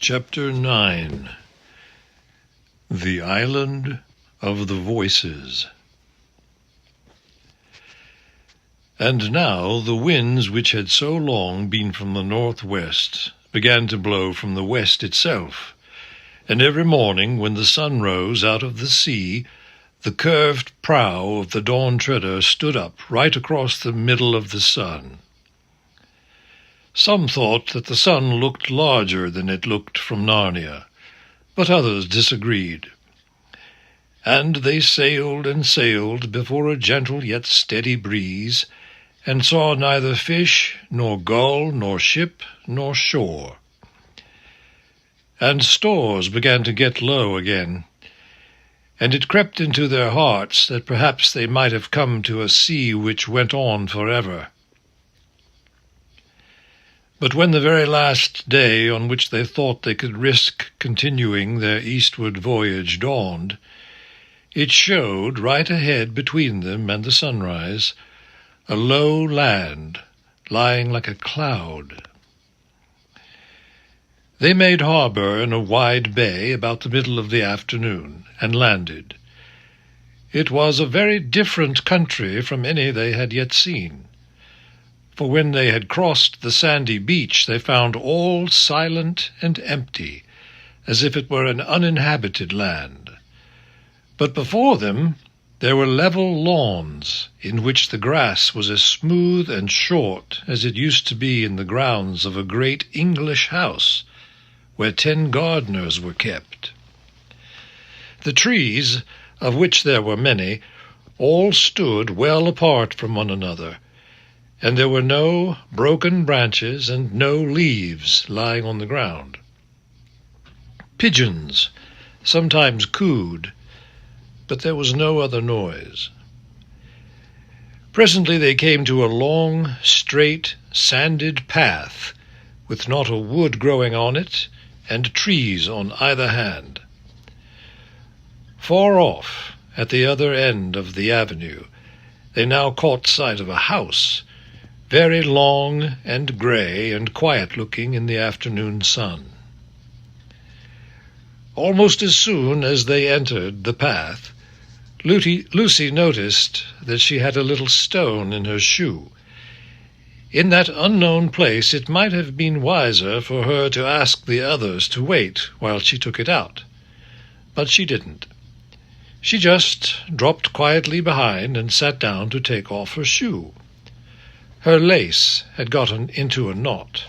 Chapter 9. The Island of the Voices. And now the winds which had so long been from the northwest began to blow from the west itself, and every morning when the sun rose out of the sea, the curved prow of the Dawn Treader stood up right across the middle of the sun. Some thought that the sun looked larger than it looked from Narnia, but others disagreed. And they sailed and sailed before a gentle yet steady breeze, and saw neither fish, nor gull, nor ship, nor shore. And stores began to get low again, and it crept into their hearts that perhaps they might have come to a sea which went on forever. But when the very last day on which they thought they could risk continuing their eastward voyage dawned, it showed right ahead between them and the sunrise a low land lying like a cloud. They made harbour in a wide bay about the middle of the afternoon, and landed. It was a very different country from any they had yet seen. For when they had crossed the sandy beach, they found all silent and empty, as if it were an uninhabited land. But before them there were level lawns, in which the grass was as smooth and short as it used to be in the grounds of a great English house, where 10 gardeners were kept. The trees, of which there were many, all stood well apart from one another, and there were no broken branches and no leaves lying on the ground. Pigeons sometimes cooed, but there was no other noise. Presently they came to a long, straight, sanded path, with not a wood growing on it, and trees on either hand. Far off, at the other end of the avenue, they now caught sight of a house, very long and grey and quiet-looking in the afternoon sun. Almost as soon as they entered the path, Lucy noticed that she had a little stone in her shoe. In that unknown place it might have been wiser for her to ask the others to wait while she took it out, but she didn't. She just dropped quietly behind and sat down to take off her shoe. Her lace had gotten into a knot.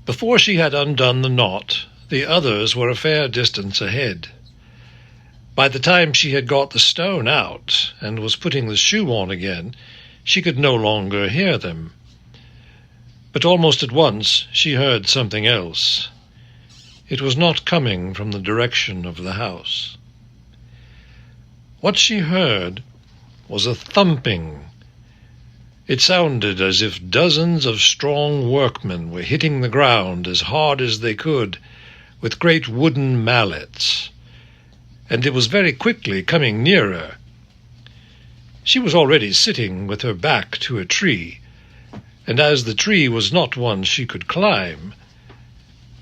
Before she had undone the knot, the others were a fair distance ahead. By the time she had got the stone out and was putting the shoe on again, she could no longer hear them. But almost at once she heard something else. It was not coming from the direction of the house. What she heard was a thumping. It sounded as if dozens of strong workmen were hitting the ground as hard as they could with great wooden mallets, and it was very quickly coming nearer. She was already sitting with her back to a tree, and as the tree was not one she could climb,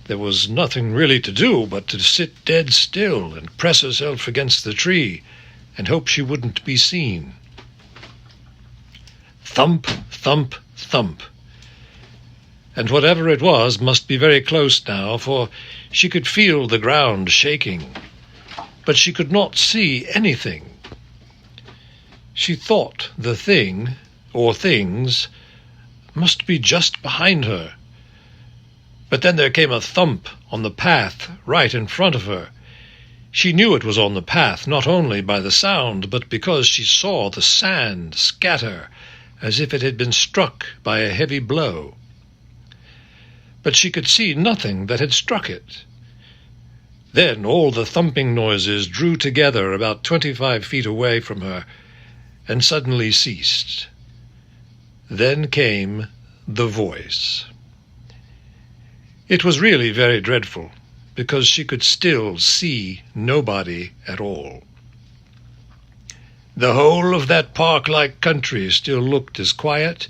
there was nothing really to do but to sit dead still and press herself against the tree and hope she wouldn't be seen. Thump, thump, thump. And whatever it was must be very close now, for she could feel the ground shaking, but she could not see anything. She thought the thing, or things, must be just behind her. But then there came a thump on the path right in front of her. She knew it was on the path, not only by the sound, but because she saw the sand scatter as if it had been struck by a heavy blow. But she could see nothing that had struck it. Then all the thumping noises drew together about 25 feet away from her, and suddenly ceased. Then came the voice. It was really very dreadful, because she could still see nobody at all. The whole of that park-like country still looked as quiet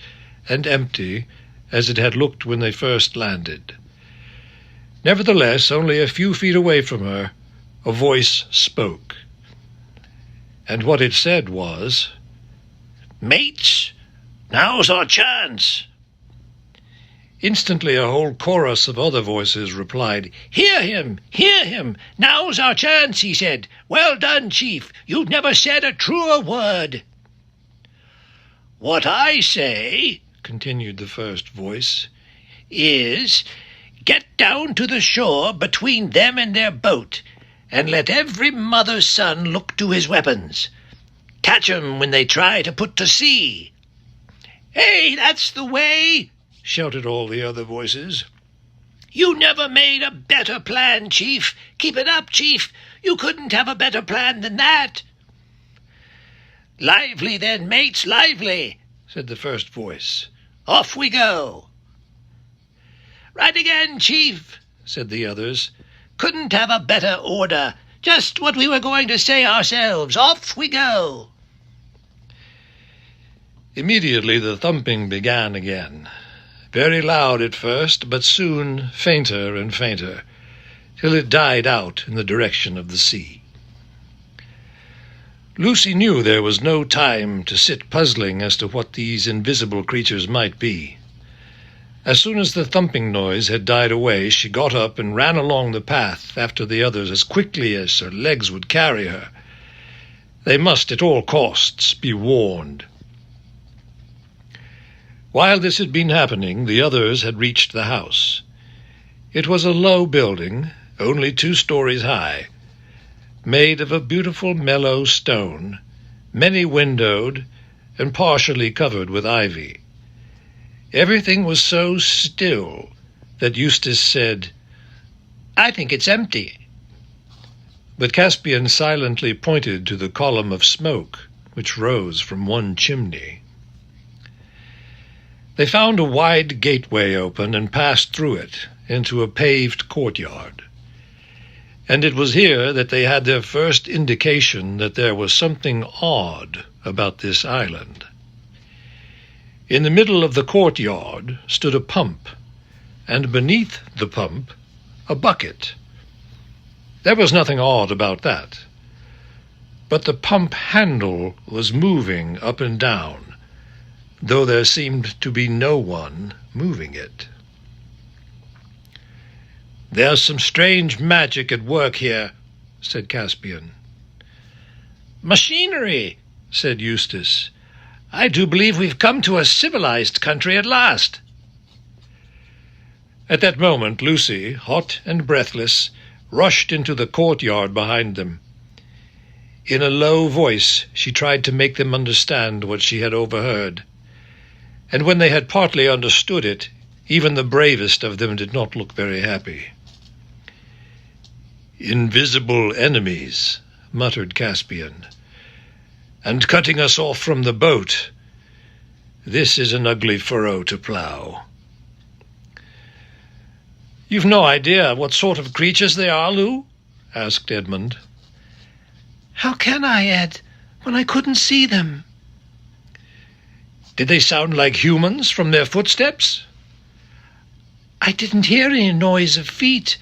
and empty as it had looked when they first landed. Nevertheless, only a few feet away from her, a voice spoke. And what it said was, "Mates, now's our chance." Instantly a whole chorus of other voices replied, "Hear him! Hear him! Now's our chance," he said. "Well done, Chief. You've never said a truer word." "What I say," continued the first voice, "is get down to the shore between them and their boat, and let every mother's son look to his weapons. Catch 'em when they try to put to sea." "Hey, that's the way!" shouted all the other voices. "You never made a better plan, Chief. Keep it up, Chief. You couldn't have a better plan than that." "Lively then, mates, lively," said the first voice. "Off we go." "Right again, Chief," said the others. "Couldn't have a better order. Just what we were going to say ourselves. Off we go." Immediately the thumping began again, very loud at first, but soon fainter and fainter, till it died out in the direction of the sea. Lucy knew there was no time to sit puzzling as to what these invisible creatures might be. As soon as the thumping noise had died away, she got up and ran along the path after the others as quickly as her legs would carry her. They must at all costs be warned. While this had been happening, the others had reached the house. It was a low building, only 2 stories high, made of a beautiful mellow stone, many-windowed, and partially covered with ivy. Everything was so still that Eustace said, "I think it's empty." But Caspian silently pointed to the column of smoke which rose from one chimney. They found a wide gateway open and passed through it into a paved courtyard. And it was here that they had their first indication that there was something odd about this island. In the middle of the courtyard stood a pump, and beneath the pump a bucket. There was nothing odd about that. But the pump handle was moving up and down, though there seemed to be no one moving it. "There's some strange magic at work here," said Caspian. "Machinery," said Eustace. "I do believe we've come to a civilized country at last." At that moment Lucy, hot and breathless, rushed into the courtyard behind them. In a low voice she tried to make them understand what she had overheard. And when they had partly understood it, even the bravest of them did not look very happy. "Invisible enemies," muttered Caspian, "and cutting us off from the boat. This is an ugly furrow to plough." "You've no idea what sort of creatures they are, Lou?" asked Edmund. "How can I, Ed, when I couldn't see them?" "Did they sound like humans from their footsteps?" "I didn't hear any noise of feet,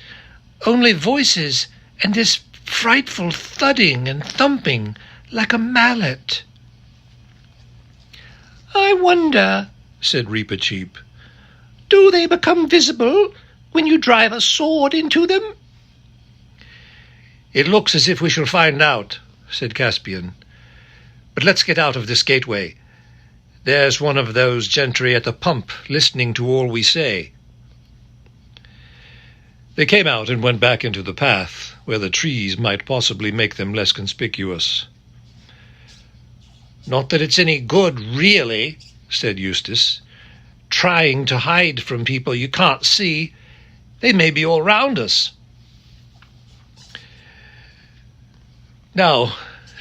only voices, and this frightful thudding and thumping like a mallet." "I wonder," said Reepicheep, "do they become visible when you drive a sword into them?" "It looks as if we shall find out," said Caspian. "But let's get out of this gateway. There's one of those gentry at the pump listening to all we say." They came out and went back into the path, where the trees might possibly make them less conspicuous. "Not that it's any good, really," said Eustace. "Trying to hide from people you can't see. They may be all round us." "Now,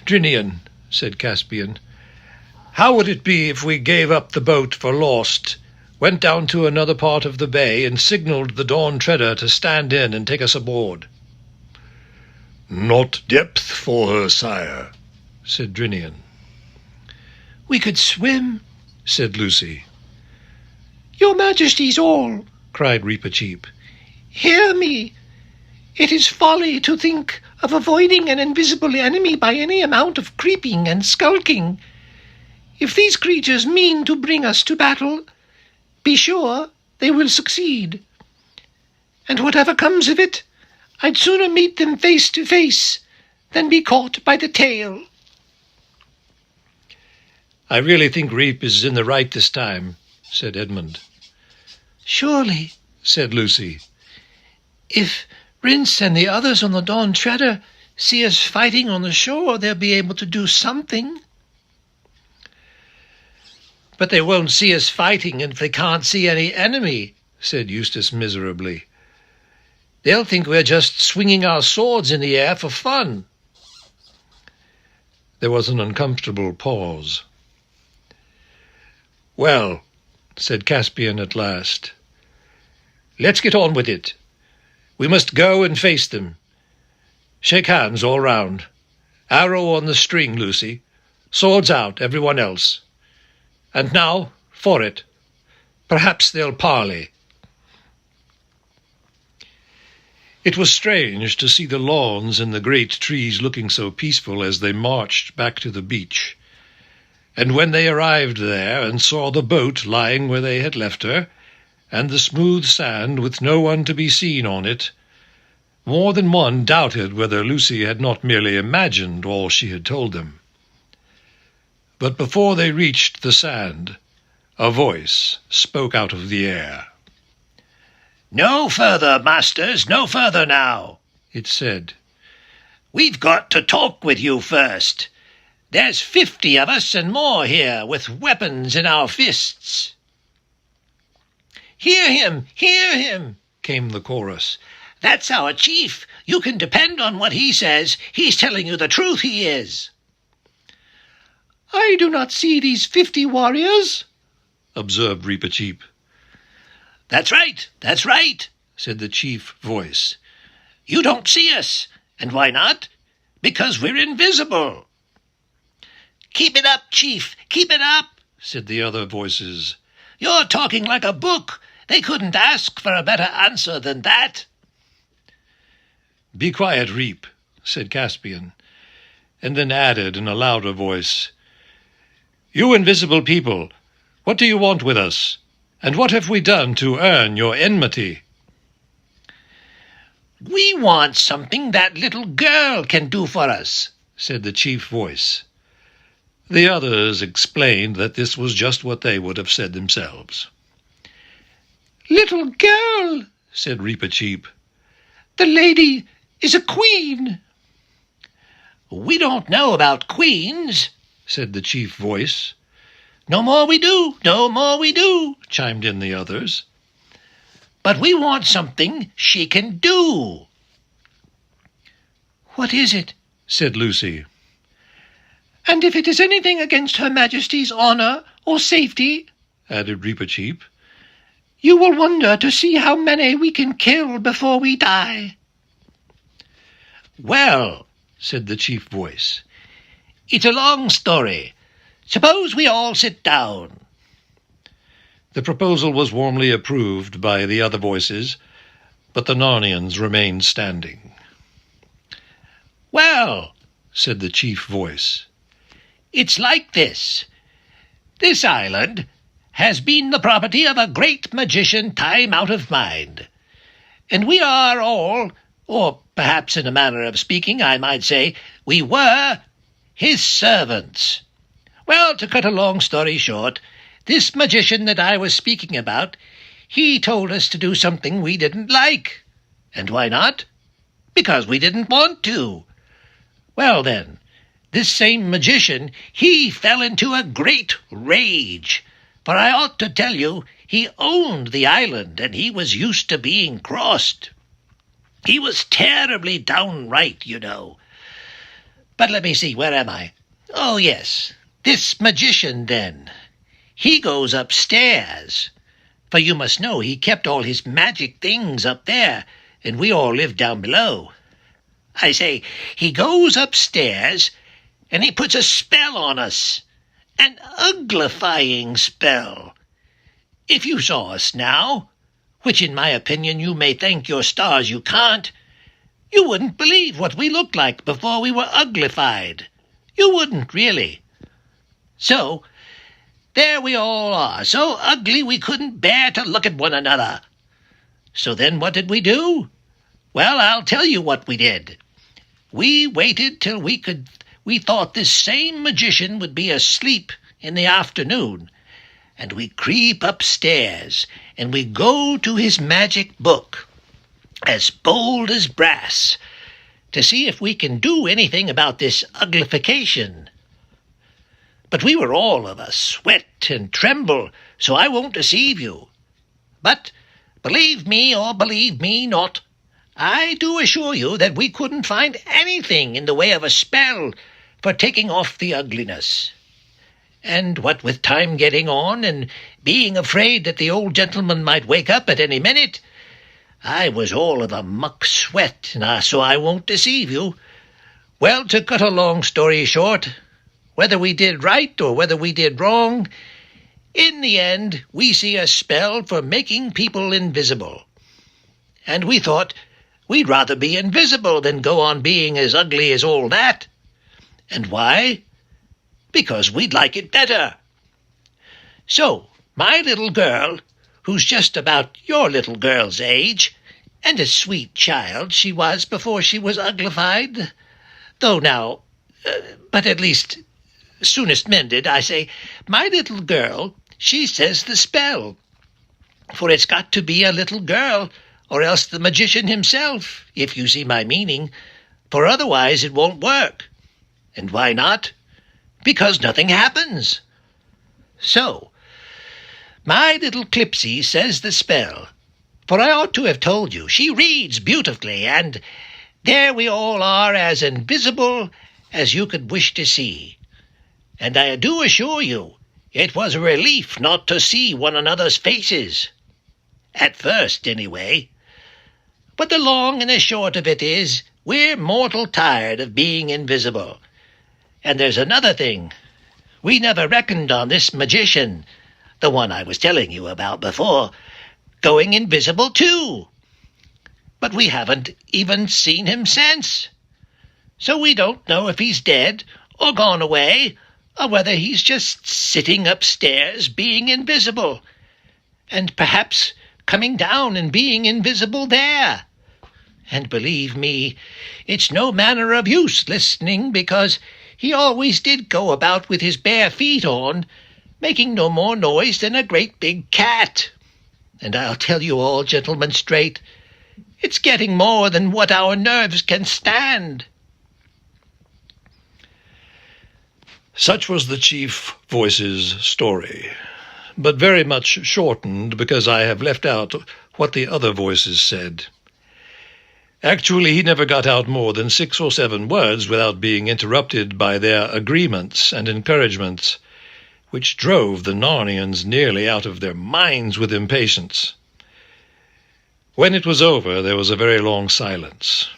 Drinian," said Caspian, "how would it be if we gave up the boat for lost, went down to another part of the bay, and signalled the Dawn Treader to stand in and take us aboard?" "Not depth for her, sire," said Drinian. "We could swim," said Lucy. "Your Majesties all," cried Reepicheep, "hear me. It is folly to think of avoiding an invisible enemy by any amount of creeping and skulking. If these creatures mean to bring us to battle, be sure they will succeed. And whatever comes of it, I'd sooner meet them face to face than be caught by the tail." "I really think Reep is in the right this time," said Edmund. "Surely," said Lucy. "If Rince and the others on the Dawn Treader see us fighting on the shore, they'll be able to do something." "But they won't see us fighting if they can't see any enemy," said Eustace miserably. "They'll think we're just swinging our swords in the air for fun." There was an uncomfortable pause. "Well," said Caspian at last, "let's get on with it. We must go and face them. Shake hands all round. Arrow on the string, Lucy. Swords out, everyone else. And now, for it. Perhaps they'll parley." It was strange to see the lawns and the great trees looking so peaceful as they marched back to the beach. And when they arrived there and saw the boat lying where they had left her, and the smooth sand with no one to be seen on it, more than one doubted whether Lucy had not merely imagined all she had told them. But before they reached the sand, a voice spoke out of the air. "No further, masters, no further now," it said. "We've got to talk with you first. There's 50 of us and more here, with weapons in our fists." "Hear him," came the chorus. "That's our chief. You can depend on what he says. He's telling you the truth, he is." "I do not see these 50 warriors," observed Reepicheep. That's right, said the chief voice. "You don't see us. And why not? Because we're invisible." "Keep it up, chief, keep it up," said the other voices. "You're talking like a book. They couldn't ask for a better answer than that." "Be quiet, Reep," said Caspian, and then added in a louder voice, "You invisible people, what do you want with us? And what have we done to earn your enmity?" "We want something that little girl can do for us," said the chief voice. The others explained that this was just what they would have said themselves. "Little girl," said Reepicheep. "The lady is a queen." "We don't know about queens," said the chief voice. "No more we do," chimed in the others. "But we want something she can do." "What is it?" said Lucy. "And if it is anything against Her Majesty's honour or safety," added Reepicheep, "you will wonder to see how many we can kill before we die." "Well," said the chief voice, "it's a long story. Suppose we all sit down." The proposal was warmly approved by the other voices, but the Narnians remained standing. "Well," said the chief voice, "it's like this. This island has been the property of a great magician time out of mind, and we are all, or perhaps in a manner of speaking I might say, we were his servants. Well, to cut a long story short, this magician that I was speaking about, he told us to do something we didn't like. And why not? Because we didn't want to. Well then, this same magician, he fell into a great rage, for I ought to tell you, he owned the island, and he was used to being crossed. He was terribly downright, you know. But let me see, where am I? Oh, yes. This magician, then, he goes upstairs, for you must know he kept all his magic things up there, and we all lived down below. I say, he goes upstairs, and he puts a spell on us, an uglifying spell. If you saw us now, which in my opinion you may thank your stars you can't, you wouldn't believe what we looked like before we were uglified. You wouldn't, really. So, there we all are, so ugly we couldn't bear to look at one another. So then what did we do? Well, I'll tell you what we did. We waited till we thought this same magician would be asleep in the afternoon, and we creep upstairs, and we go to his magic book, as bold as brass, to see if we can do anything about this uglification. But we were all of us sweat and tremble, so I won't deceive you. But, believe me or believe me not, I do assure you that we couldn't find anything in the way of a spell for taking off the ugliness. And what with time getting on, and being afraid that the old gentleman might wake up at any minute, I was all of a muck sweat, so I won't deceive you. Well, to cut a long story short, whether we did right or whether we did wrong, in the end we see a spell for making people invisible. And we thought we'd rather be invisible than go on being as ugly as all that. And why? Because we'd like it better. So, my little girl, who's just about your little girl's age, and a sweet child she was before she was uglified, though now, but at least soonest mended, I say, my little girl, she says the spell, for it's got to be a little girl, or else the magician himself, if you see my meaning, for otherwise it won't work. And why not? Because nothing happens. So, my little Clipsy says the spell, for I ought to have told you, she reads beautifully, and there we all are as invisible as you could wish to see. And I do assure you, it was a relief not to see one another's faces. At first, anyway. But the long and the short of it is, we're mortal tired of being invisible. And there's another thing. We never reckoned on this magician, the one I was telling you about before, going invisible too. But we haven't even seen him since. So we don't know if he's dead or gone away, or whether he's just sitting upstairs being invisible, and perhaps coming down and being invisible there. And believe me, it's no manner of use listening, because he always did go about with his bare feet on, making no more noise than a great big cat. And I'll tell you all, gentlemen, straight, it's getting more than what our nerves can stand. Such was the chief voice's story, but very much shortened because I have left out what the other voices said. Actually, he never got out more than 6 or 7 words without being interrupted by their agreements and encouragements, which drove the Narnians nearly out of their minds with impatience. When it was over, there was a very long silence.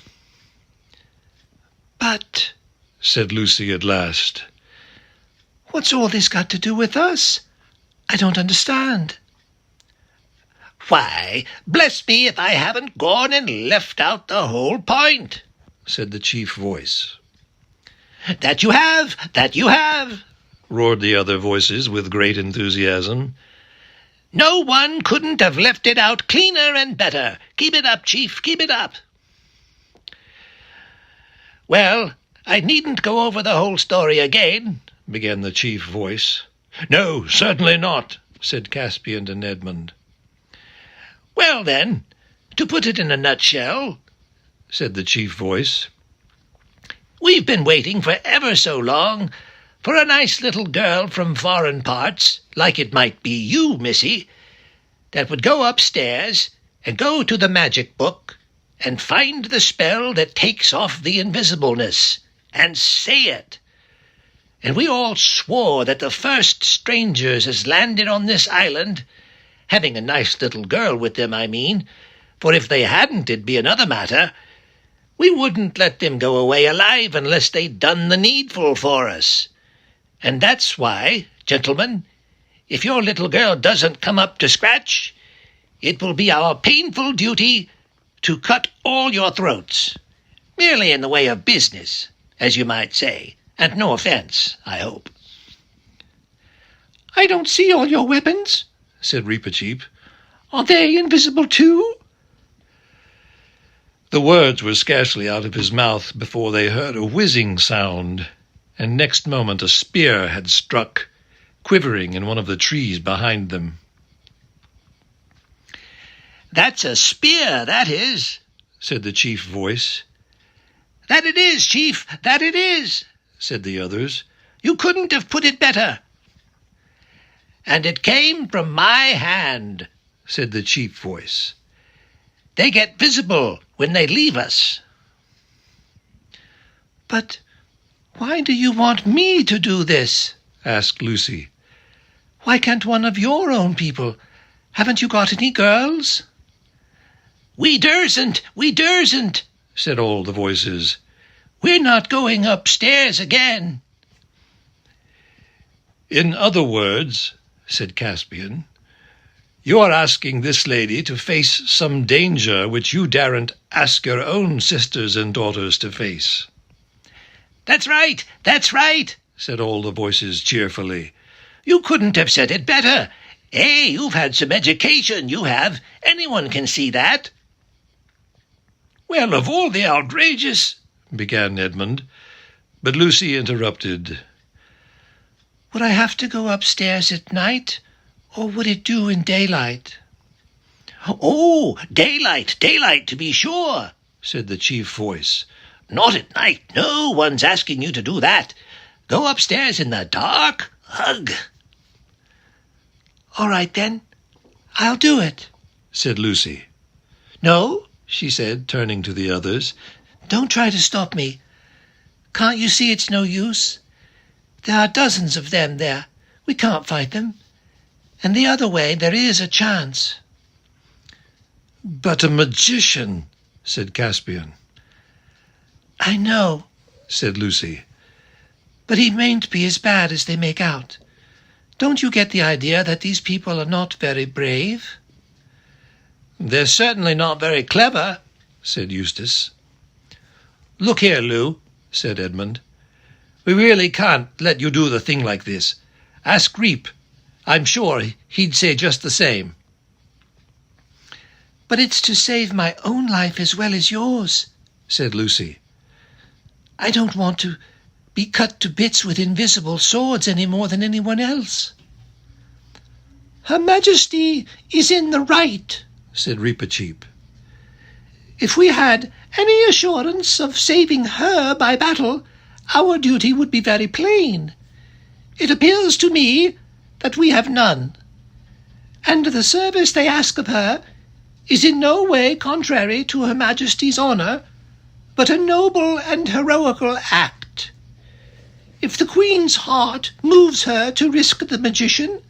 "But," said Lucy at last, "what's all this got to do with us? I don't understand." Why, bless me if I haven't gone and left out the whole point, said the chief voice. That you have, roared the other voices with great enthusiasm. No one couldn't have left it out cleaner and better. Keep it up, Chief, keep it up. Well, I needn't go over the whole story again, began the chief voice. No, certainly not, said Caspian and Edmund. Well, then, to put it in a nutshell, said the chief voice, we've been waiting for ever so long for a nice little girl from foreign parts, like it might be you, missy, that would go upstairs and go to the magic book and find the spell that takes off the invisibleness, and say it. And we all swore that the first strangers as landed on this island, having a nice little girl with them, I mean, for if they hadn't it'd be another matter, we wouldn't let them go away alive unless they'd done the needful for us. And that's why, gentlemen, if your little girl doesn't come up to scratch, it will be our painful duty to cut all your throats, merely in the way of business, as you might say, and no offence, I hope." "I don't see all your weapons," said Reepicheep. "Are they invisible too?" The words were scarcely out of his mouth before they heard a whizzing sound, and next moment a spear had struck, quivering in one of the trees behind them. "That's a spear, that is," said the chief voice. "That it is, Chief, that it is," said the others. "You couldn't have put it better." "And it came from my hand," said the chief voice. "They get visible when they leave us." "But why do you want me to do this?" asked Lucy. "Why can't one of your own people? Haven't you got any girls?" We dursn't, said all the voices. "We're not going upstairs again." "In other words," said Caspian, "you are asking this lady to face some danger which you daren't ask your own sisters and daughters to face." That's right, said all the voices cheerfully. "You couldn't have said it better. You've had some education, you have. Anyone can see that." "Well, of all the outrageous—" began Edmund, but Lucy interrupted. "Would I have to go upstairs at night, or would it do in daylight?" "Oh, daylight, to be sure," said the chief voice. "Not at night. No one's asking you to do that. Go upstairs in the dark? Ugh!" "All right, then. I'll do it," said Lucy. "No," she said, turning to the others. "Don't try to stop me. Can't you see it's no use? There are dozens of them there. We can't fight them. And the other way there is a chance." "But a magician," said Caspian. "I know," said Lucy. "but he mayn't be as bad as they make out. Don't you get the idea that these people are not very brave?" "They're certainly not very clever," said Eustace. "Look here, Lou," said Edmund. "We really can't let you do the thing like this. Ask Reep. I'm sure he'd say just the same." "But it's to save my own life as well as yours," said Lucy. "I don't want to be cut to bits with invisible swords any more than anyone else." "Her Majesty is in the right," said Reepicheep. "If we had any assurance of saving her by battle, our duty would be very plain. It appears to me that we have none, and the service they ask of her is in no way contrary to Her Majesty's honour, but a noble and heroical act. If the Queen's heart moves her to risk the magician,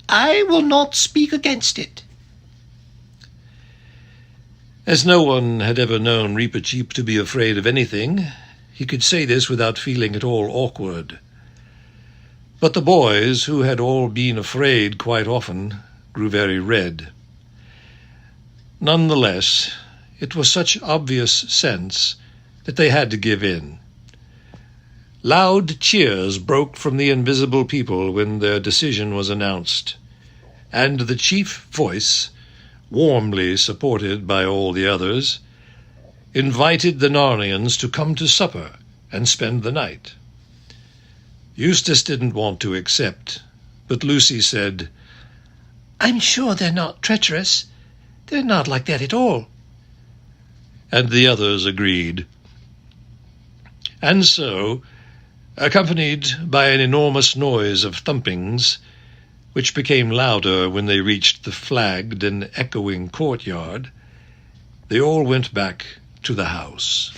I will not speak against it." As no one had ever known Reepicheep to be afraid of anything, he could say this without feeling at all awkward. But the boys, who had all been afraid quite often, grew very red. None the less, it was such obvious sense that they had to give in. Loud cheers broke from the invisible people when their decision was announced, and the chief voice, warmly supported by all the others, invited the Narnians to come to supper and spend the night. Eustace didn't want to accept, but Lucy said, "I'm sure they're not treacherous. They're not like that at all." And the others agreed. And so, accompanied by an enormous noise of thumpings, which became louder when they reached the flagged and echoing courtyard, they all went back to the house.